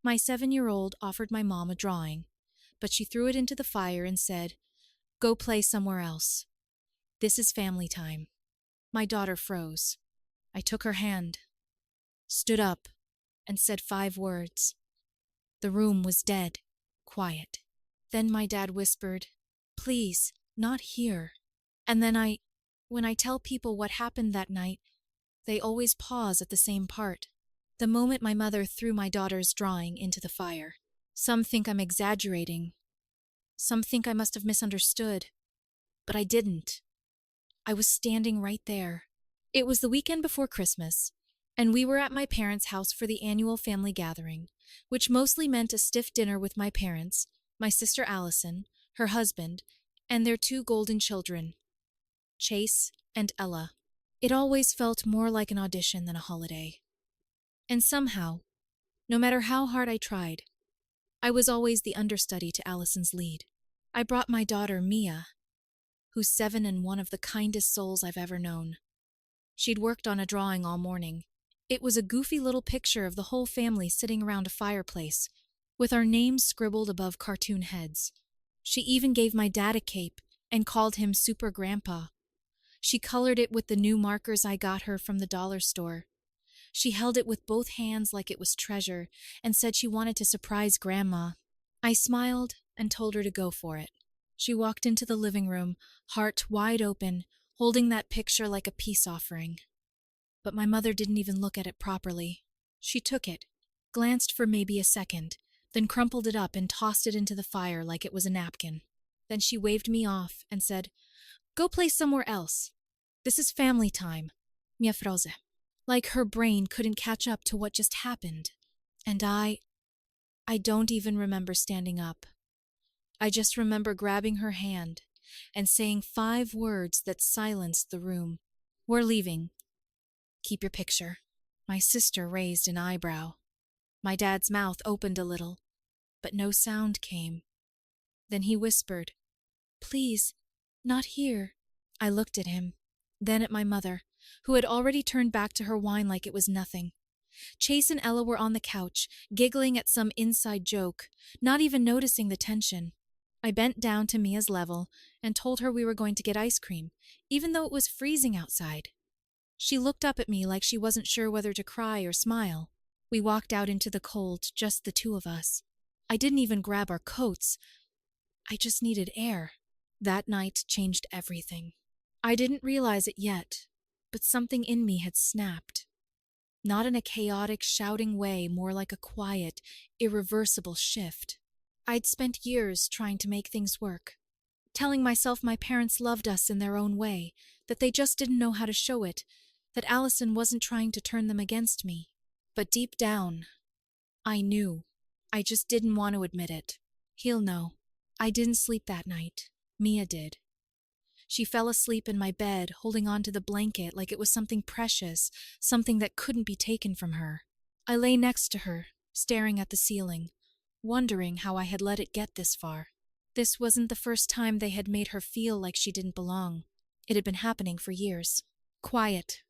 My 7-year-old offered my mom a drawing, but she threw it into the fire and said, "Go play somewhere else. This is family time." My daughter froze. I took her hand, stood up, and said 5 words. The room was dead, quiet. Then my dad whispered, "Please, not here." And then when I tell people what happened that night, they always pause at the same part. The moment my mother threw my daughter's drawing into the fire. Some think I'm exaggerating. Some think I must have misunderstood. But I didn't. I was standing right there. It was the weekend before Christmas, and we were at my parents' house for the annual family gathering, which mostly meant a stiff dinner with my parents, my sister Allison, her husband, and their 2 golden children, Chase and Ella. It always felt more like an audition than a holiday. And somehow, no matter how hard I tried, I was always the understudy to Allison's lead. I brought my daughter, Mia, who's 7 and one of the kindest souls I've ever known. She'd worked on a drawing all morning. It was a goofy little picture of the whole family sitting around a fireplace, with our names scribbled above cartoon heads. She even gave my dad a cape and called him Super Grandpa. She colored it with the new markers I got her from the dollar store. She held it with both hands like it was treasure and said she wanted to surprise Grandma. I smiled and told her to go for it. She walked into the living room, heart wide open, holding that picture like a peace offering. But my mother didn't even look at it properly. She took it, glanced for maybe a second, then crumpled it up and tossed it into the fire like it was a napkin. Then she waved me off and said, "Go play somewhere else. This is family time, mia frose." Like her brain couldn't catch up to what just happened. And I don't even remember standing up. I just remember grabbing her hand and saying 5 words that silenced the room. "We're leaving. Keep your picture." My sister raised an eyebrow. My dad's mouth opened a little, but no sound came. Then he whispered, "Please, not here." I looked at him, then at my mother, who had already turned back to her wine like it was nothing. Chase and Ella were on the couch, giggling at some inside joke, not even noticing the tension. I bent down to Mia's level and told her we were going to get ice cream, even though it was freezing outside. She looked up at me like she wasn't sure whether to cry or smile. We walked out into the cold, just the 2 of us. I didn't even grab our coats. I just needed air. That night changed everything. I didn't realize it yet, but something in me had snapped. Not in a chaotic, shouting way, more like a quiet, irreversible shift. I'd spent years trying to make things work, telling myself my parents loved us in their own way, that they just didn't know how to show it, that Allison wasn't trying to turn them against me. But deep down, I knew. I just didn't want to admit it. He'll know. I didn't sleep that night. Mia did. She fell asleep in my bed, holding on to the blanket like it was something precious, something that couldn't be taken from her. I lay next to her, staring at the ceiling, wondering how I had let it get this far. This wasn't the first time they had made her feel like she didn't belong. It had been happening for years. Quiet,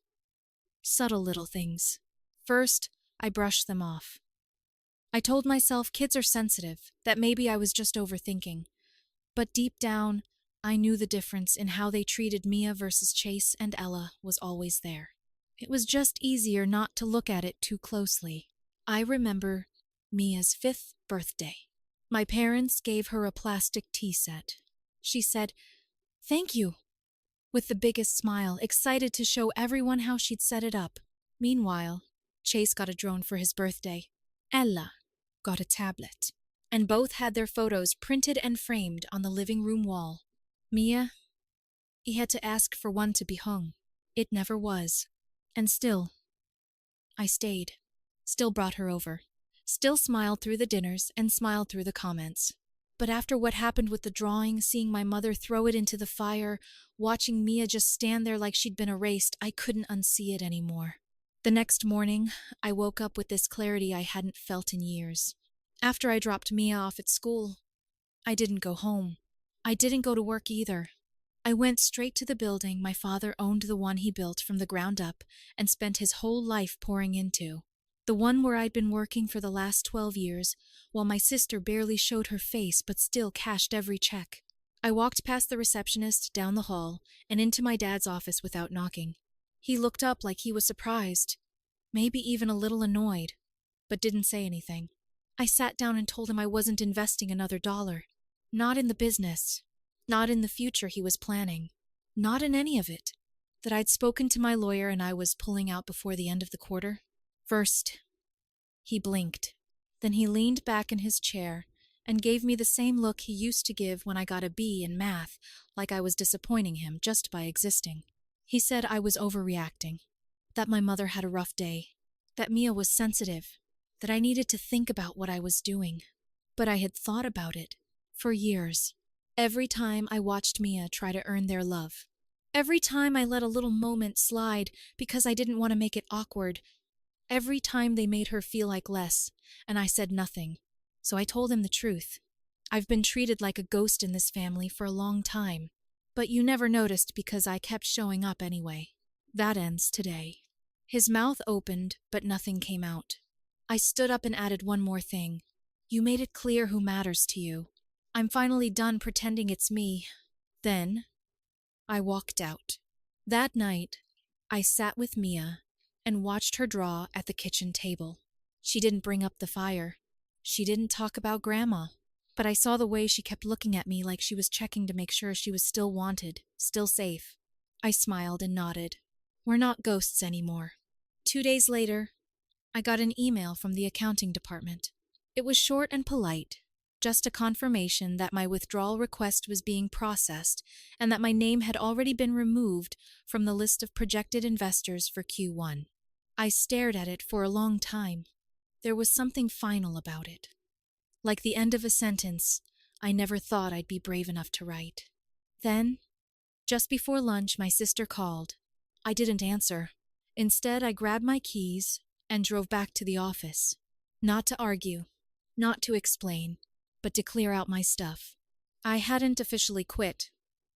subtle little things. First, I brushed them off. I told myself kids are sensitive, that maybe I was just overthinking. But deep down, I knew the difference in how they treated Mia versus Chase and Ella was always there. It was just easier not to look at it too closely. I remember Mia's 5th birthday. My parents gave her a plastic tea set. She said, "Thank you," with the biggest smile, excited to show everyone how she'd set it up. Meanwhile, Chase got a drone for his birthday. Ella got a tablet. And both had their photos printed and framed on the living room wall. Mia, he had to ask for one to be hung. It never was. And still, I stayed. Still brought her over. Still smiled through the dinners and smiled through the comments. But after what happened with the drawing, seeing my mother throw it into the fire, watching Mia just stand there like she'd been erased, I couldn't unsee it anymore. The next morning, I woke up with this clarity I hadn't felt in years. After I dropped Mia off at school, I didn't go home. I didn't go to work either. I went straight to the building my father owned, the one he built from the ground up and spent his whole life pouring into. The one where I'd been working for the last 12 years, while my sister barely showed her face but still cashed every check. I walked past the receptionist, down the hall, and into my dad's office without knocking. He looked up like he was surprised, maybe even a little annoyed, but didn't say anything. I sat down and told him I wasn't investing another dollar. Not in the business. Not in the future he was planning. Not in any of it. That I'd spoken to my lawyer and I was pulling out before the end of the quarter. First, he blinked. Then he leaned back in his chair and gave me the same look he used to give when I got a B in math, like I was disappointing him just by existing. He said I was overreacting, that my mother had a rough day, that Mia was sensitive, that I needed to think about what I was doing. But I had thought about it for years. Every time I watched Mia try to earn their love. Every time I let a little moment slide because I didn't want to make it awkward. Every time they made her feel like less, and I said nothing. So I told him the truth. I've been treated like a ghost in this family for a long time. But you never noticed because I kept showing up anyway. That ends today. His mouth opened, but nothing came out. I stood up and added one more thing. You made it clear who matters to you. I'm finally done pretending it's me. Then, I walked out. That night, I sat with Mia and watched her draw at the kitchen table. She didn't bring up the fire. She didn't talk about Grandma. But I saw the way she kept looking at me like she was checking to make sure she was still wanted, still safe. I smiled and nodded. We're not ghosts anymore. 2 days later, I got an email from the accounting department. It was short and polite, just a confirmation that my withdrawal request was being processed and that my name had already been removed from the list of projected investors for Q1. I stared at it for a long time. There was something final about it. Like the end of a sentence I never thought I'd be brave enough to write. Then, just before lunch, my sister called. I didn't answer. Instead, I grabbed my keys and drove back to the office. Not to argue, not to explain, but to clear out my stuff. I hadn't officially quit,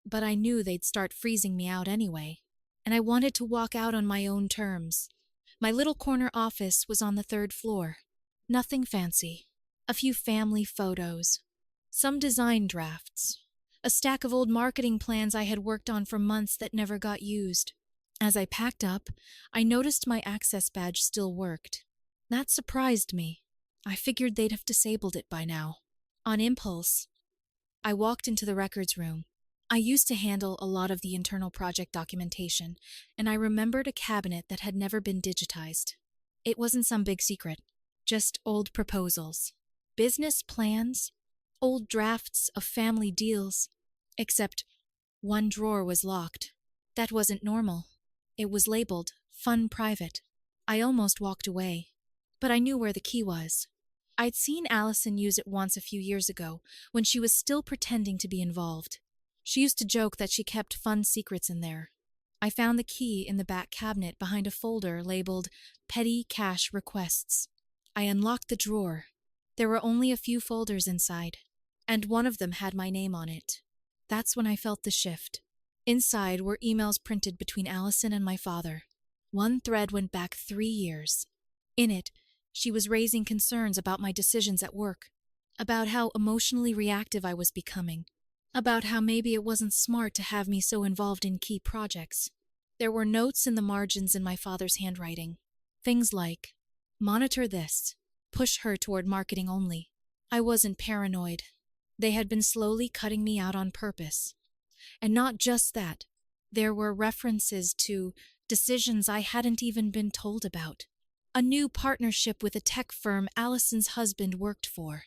but I knew they'd start freezing me out anyway, and I wanted to walk out on my own terms. My little corner office was on the 3rd floor. Nothing fancy. A few family photos. Some design drafts. A stack of old marketing plans I had worked on for months that never got used. As I packed up, I noticed my access badge still worked. That surprised me. I figured they'd have disabled it by now. On impulse, I walked into the records room. I used to handle a lot of the internal project documentation, and I remembered a cabinet that had never been digitized. It wasn't some big secret, just old proposals, business plans, old drafts of family deals. Except one drawer was locked. That wasn't normal. It was labeled Fun Private. I almost walked away, but I knew where the key was. I'd seen Allison use it once a few years ago, when she was still pretending to be involved. She used to joke that she kept fun secrets in there. I found the key in the back cabinet behind a folder labeled Petty Cash Requests. I unlocked the drawer. There were only a few folders inside, and one of them had my name on it. That's when I felt the shift. Inside were emails printed between Allison and my father. One thread went back 3 years. In it, she was raising concerns about my decisions at work, about how emotionally reactive I was becoming, about how maybe it wasn't smart to have me so involved in key projects. There were notes in the margins in my father's handwriting. Things like, monitor this, push her toward marketing only. I wasn't paranoid. They had been slowly cutting me out on purpose. And not just that, there were references to decisions I hadn't even been told about. A new partnership with a tech firm Allison's husband worked for.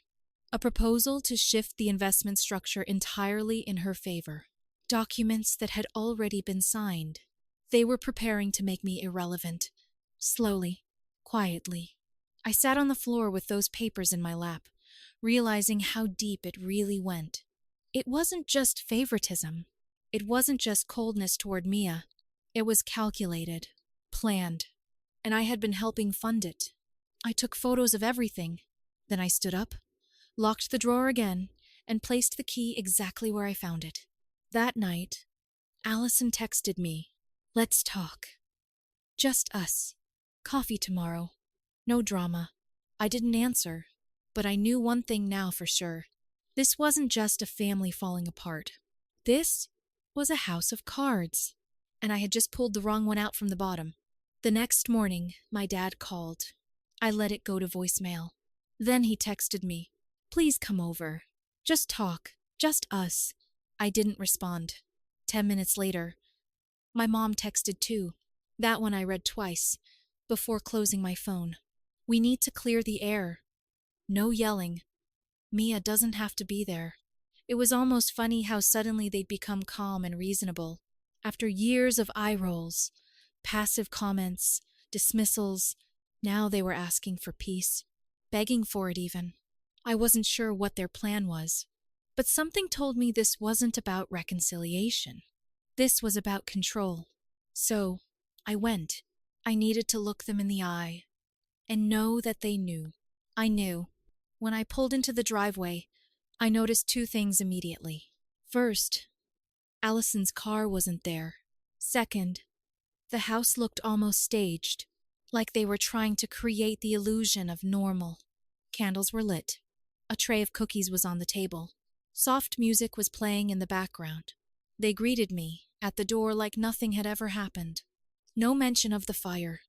A proposal to shift the investment structure entirely in her favor. Documents that had already been signed. They were preparing to make me irrelevant. Slowly, quietly. I sat on the floor with those papers in my lap, realizing how deep it really went. It wasn't just favoritism. It wasn't just coldness toward Mia. It was calculated, planned, and I had been helping fund it. I took photos of everything. Then I stood up, locked the drawer again, and placed the key exactly where I found it. That night, Allison texted me, "Let's talk. Just us. Coffee tomorrow." No drama. I didn't answer, but I knew one thing now for sure. This wasn't just a family falling apart. This was a house of cards, and I had just pulled the wrong one out from the bottom. The next morning, my dad called. I let it go to voicemail. Then he texted me, "Please come over. Just talk. Just us." I didn't respond. 10 minutes later, my mom texted too. That one I read twice, before closing my phone. "We need to clear the air. No yelling. Mia doesn't have to be there." It was almost funny how suddenly they'd become calm and reasonable. After years of eye rolls, passive comments, dismissals, now they were asking for peace, begging for it even. I wasn't sure what their plan was, but something told me this wasn't about reconciliation. This was about control. So, I went. I needed to look them in the eye and know that they knew. I knew. When I pulled into the driveway, I noticed two things immediately. First, Allison's car wasn't there. Second, the house looked almost staged, like they were trying to create the illusion of normal. Candles were lit. A tray of cookies was on the table. Soft music was playing in the background. They greeted me at the door like nothing had ever happened. No mention of the fire.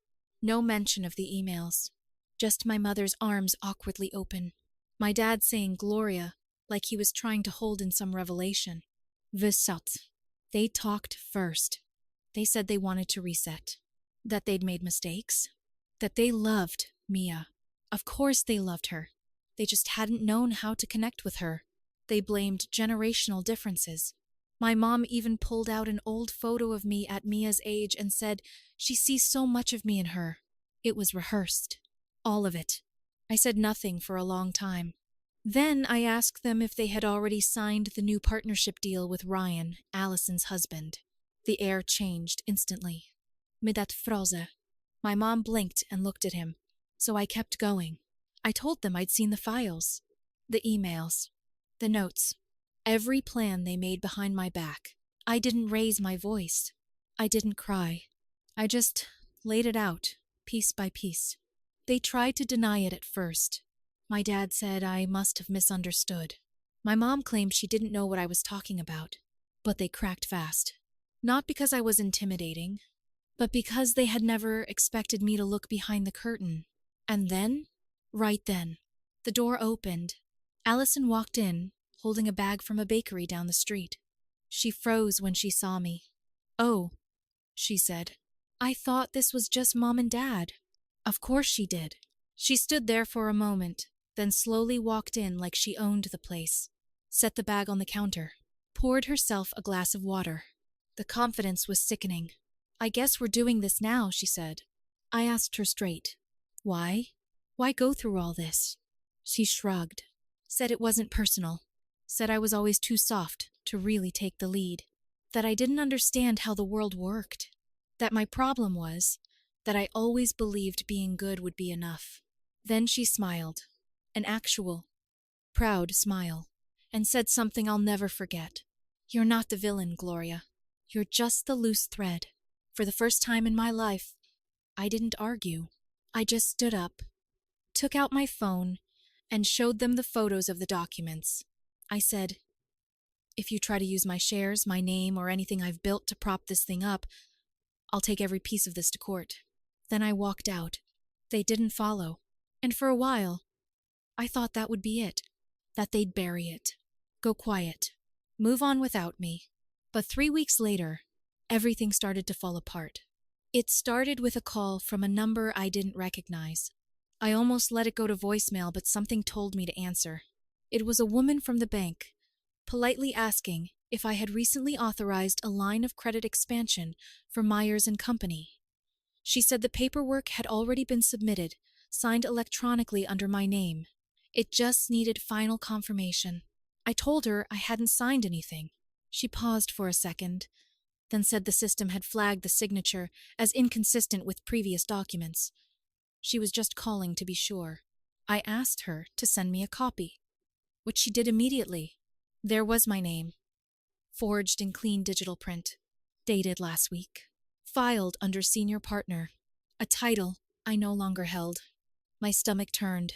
No mention of the emails. Just my mother's arms awkwardly open. My dad saying Gloria like he was trying to hold in some revelation. Vesat. They talked first. They said they wanted to reset. That they'd made mistakes. That they loved Mia. Of course they loved her. They just hadn't known how to connect with her. They blamed generational differences. My mom even pulled out an old photo of me at Mia's age and said she sees so much of me in her. It was rehearsed. All of it. I said nothing for a long time. Then I asked them if they had already signed the new partnership deal with Ryan, Allison's husband. The air changed instantly. Middat froze. My mom blinked and looked at him, so I kept going. I told them I'd seen the files, the emails, the notes, every plan they made behind my back. I didn't raise my voice. I didn't cry. I just laid it out, piece by piece. They tried to deny it at first. My dad said I must have misunderstood. My mom claimed she didn't know what I was talking about, but they cracked fast. Not because I was intimidating, but because they had never expected me to look behind the curtain. And then, right then, the door opened. Allison walked in, holding a bag from a bakery down the street. She froze when she saw me. "Oh," she said. "I thought this was just Mom and Dad." Of course she did. She stood there for a moment, then slowly walked in like she owned the place, set the bag on the counter, poured herself a glass of water. The confidence was sickening. "I guess we're doing this now," she said. I asked her straight. "Why? Why go through all this?" She shrugged, said it wasn't personal, said I was always too soft to really take the lead, that I didn't understand how the world worked, that my problem was that I always believed being good would be enough. Then she smiled, an actual, proud smile, and said something I'll never forget. "You're not the villain, Gloria. You're just the loose thread." For the first time in my life, I didn't argue. I just stood up, took out my phone, and showed them the photos of the documents. I said, "If you try to use my shares, my name, or anything I've built to prop this thing up, I'll take every piece of this to court." Then I walked out. They didn't follow. And for a while, I thought that would be it, that they'd bury it, go quiet, move on without me. But 3 weeks later, everything started to fall apart. It started with a call from a number I didn't recognize. I almost let it go to voicemail, but something told me to answer. It was a woman from the bank, politely asking if I had recently authorized a line of credit expansion for Myers & Company. She said the paperwork had already been submitted, signed electronically under my name. It just needed final confirmation. I told her I hadn't signed anything. She paused for a second, then said the system had flagged the signature as inconsistent with previous documents. She was just calling to be sure. I asked her to send me a copy, which she did immediately. There was my name, forged in clean digital print, dated last week, filed under senior partner, a title I no longer held. My stomach turned.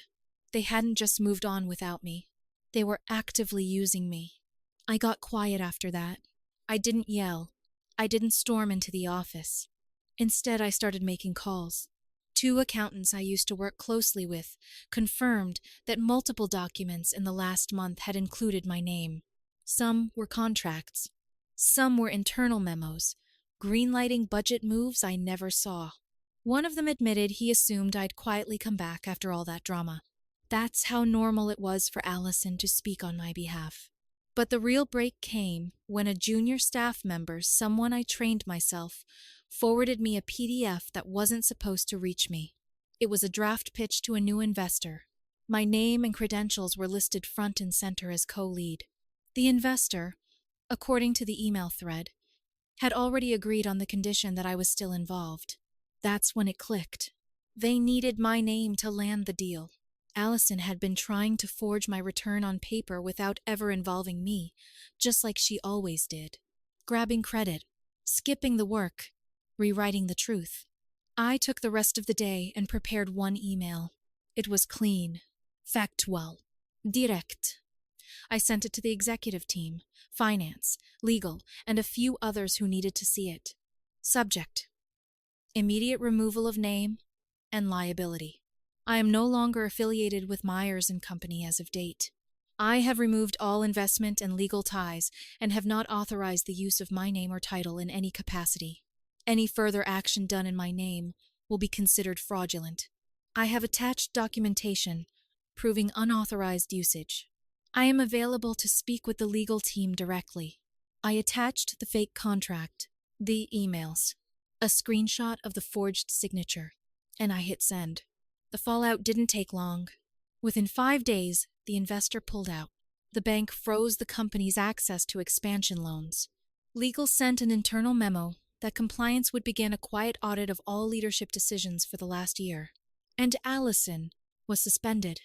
They hadn't just moved on without me. They were actively using me. I got quiet after that. I didn't yell. I didn't storm into the office. Instead, I started making calls. 2 accountants I used to work closely with confirmed that multiple documents in the last month had included my name. Some were contracts. Some were internal memos, greenlighting budget moves I never saw. One of them admitted he assumed I'd quietly come back after all that drama. That's how normal it was for Allison to speak on my behalf. But the real break came when a junior staff member, someone I trained myself, forwarded me a PDF that wasn't supposed to reach me. It was a draft pitch to a new investor. My name and credentials were listed front and center as co-lead. The investor, according to the email thread, had already agreed on the condition that I was still involved. That's when it clicked. They needed my name to land the deal. Allison had been trying to forge my return on paper without ever involving me, just like she always did. Grabbing credit, skipping the work, rewriting the truth. I took the rest of the day and prepared one email. It was clean, factual, direct. I sent it to the executive team, finance, legal, and a few others who needed to see it. Subject: immediate removal of name and liability. I am no longer affiliated with Myers & Company as of date. I have removed all investment and legal ties and have not authorized the use of my name or title in any capacity. Any further action done in my name will be considered fraudulent. I have attached documentation proving unauthorized usage. I am available to speak with the legal team directly. I attached the fake contract, the emails, a screenshot of the forged signature, and I hit send. The fallout didn't take long. Within 5 days, the investor pulled out. The bank froze the company's access to expansion loans. Legal sent an internal memo that compliance would begin a quiet audit of all leadership decisions for the last year. And Allison was suspended.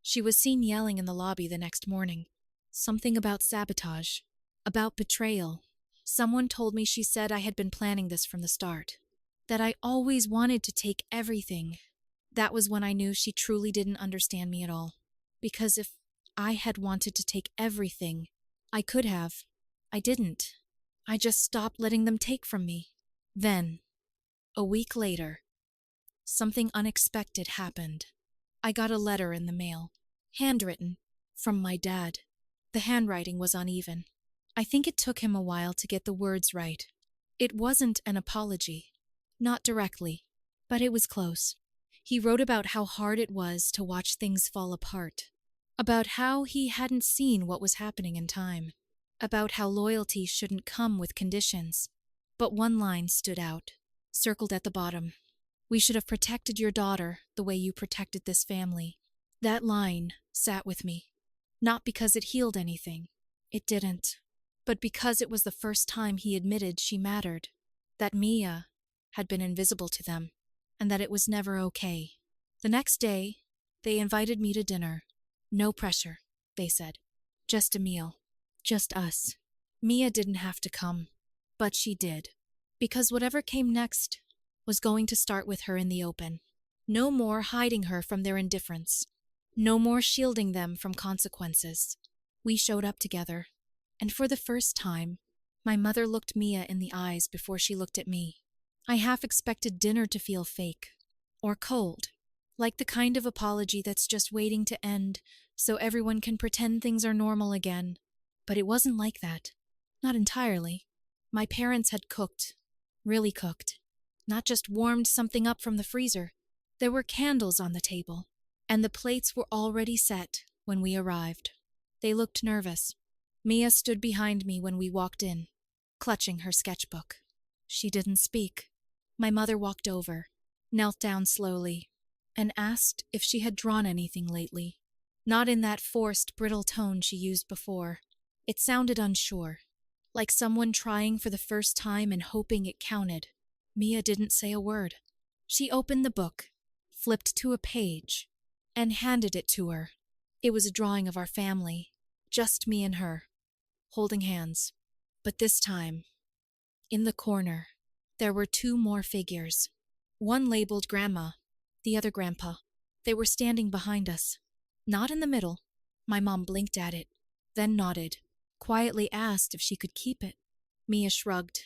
She was seen yelling in the lobby the next morning. Something about sabotage, about betrayal. Someone told me she said I had been planning this from the start, that I always wanted to take everything. That was when I knew she truly didn't understand me at all. Because if I had wanted to take everything, I could have. I didn't. I just stopped letting them take from me. Then, a week later, something unexpected happened. I got a letter in the mail, handwritten, from my dad. The handwriting was uneven. I think it took him a while to get the words right. It wasn't an apology. Not directly, but it was close. He wrote about how hard it was to watch things fall apart, about how he hadn't seen what was happening in time, about how loyalty shouldn't come with conditions. But one line stood out, circled at the bottom. We should have protected your daughter the way you protected this family. That line sat with me, not because it healed anything. It didn't. But because it was the first time he admitted she mattered, that Mia had been invisible to them, and that it was never okay. The next day, they invited me to dinner. No pressure, they said. Just a meal. Just us. Mia didn't have to come, but she did. Because whatever came next was going to start with her in the open. No more hiding her from their indifference. No more shielding them from consequences. We showed up together, and for the first time, my mother looked Mia in the eyes before she looked at me. I half expected dinner to feel fake, or cold, like the kind of apology that's just waiting to end so everyone can pretend things are normal again. But it wasn't like that. Not entirely. My parents had cooked, really cooked, not just warmed something up from the freezer. There were candles on the table, and the plates were already set when we arrived. They looked nervous. Mia stood behind me when we walked in, clutching her sketchbook. She didn't speak. My mother walked over, knelt down slowly, and asked if she had drawn anything lately. Not in that forced, brittle tone she used before. It sounded unsure, like someone trying for the first time and hoping it counted. Mia didn't say a word. She opened the book, flipped to a page, and handed it to her. It was a drawing of our family, just me and her, holding hands. But this time, in the corner, there were 2 more figures. One labeled Grandma, the other Grandpa. They were standing behind us. Not in the middle. My mom blinked at it, then nodded, quietly asked if she could keep it. Mia shrugged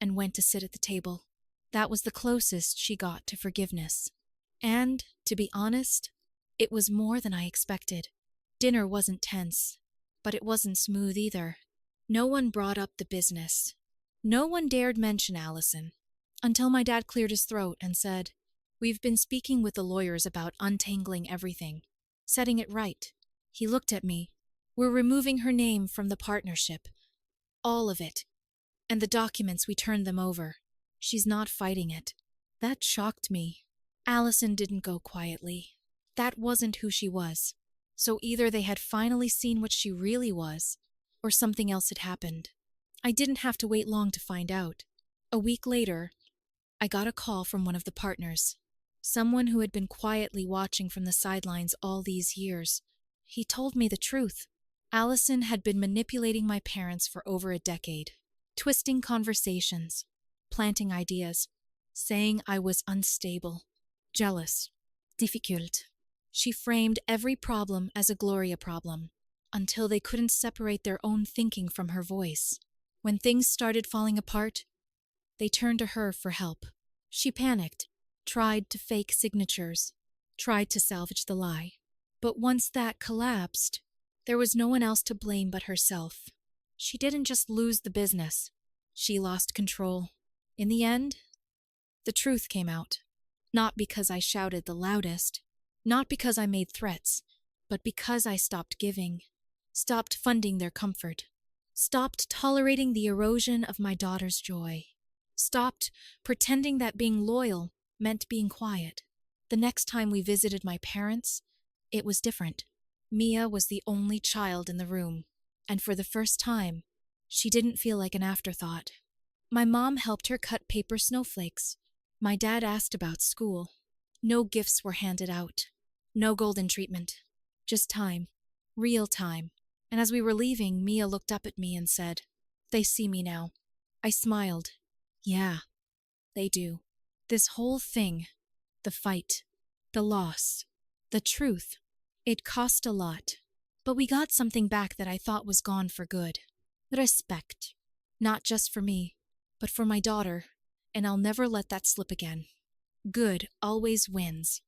and went to sit at the table. That was the closest she got to forgiveness. And, to be honest, it was more than I expected. Dinner wasn't tense, but it wasn't smooth either. No one brought up the business. No one dared mention Allison, until my dad cleared his throat and said, "We've been speaking with the lawyers about untangling everything, setting it right." He looked at me. "We're removing her name from the partnership. All of it. And the documents, we turned them over. She's not fighting it." That shocked me. Allison didn't go quietly. That wasn't who she was. So either they had finally seen what she really was, or something else had happened. I didn't have to wait long to find out. A week later, I got a call from one of the partners. Someone who had been quietly watching from the sidelines all these years. He told me the truth. Allison had been manipulating my parents for over a decade, twisting conversations, planting ideas, saying I was unstable, jealous, difficult. She framed every problem as a Gloria problem, until they couldn't separate their own thinking from her voice. When things started falling apart, they turned to her for help. She panicked, tried to fake signatures, tried to salvage the lie. But once that collapsed, there was no one else to blame but herself. She didn't just lose the business, she lost control. In the end, the truth came out. Not because I shouted the loudest, not because I made threats, but because I stopped giving, stopped funding their comfort, stopped tolerating the erosion of my daughter's joy, stopped pretending that being loyal meant being quiet. The next time we visited my parents, it was different. Mia was the only child in the room, and for the first time, she didn't feel like an afterthought. My mom helped her cut paper snowflakes. My dad asked about school. No gifts were handed out. No golden treatment. Just time. Real time. And as we were leaving, Mia looked up at me and said, "They see me now." I smiled. Yeah, they do. This whole thing, the fight, the loss, the truth, it cost a lot. But we got something back that I thought was gone for good. Respect. Not just for me, but for my daughter, and I'll never let that slip again. Good always wins.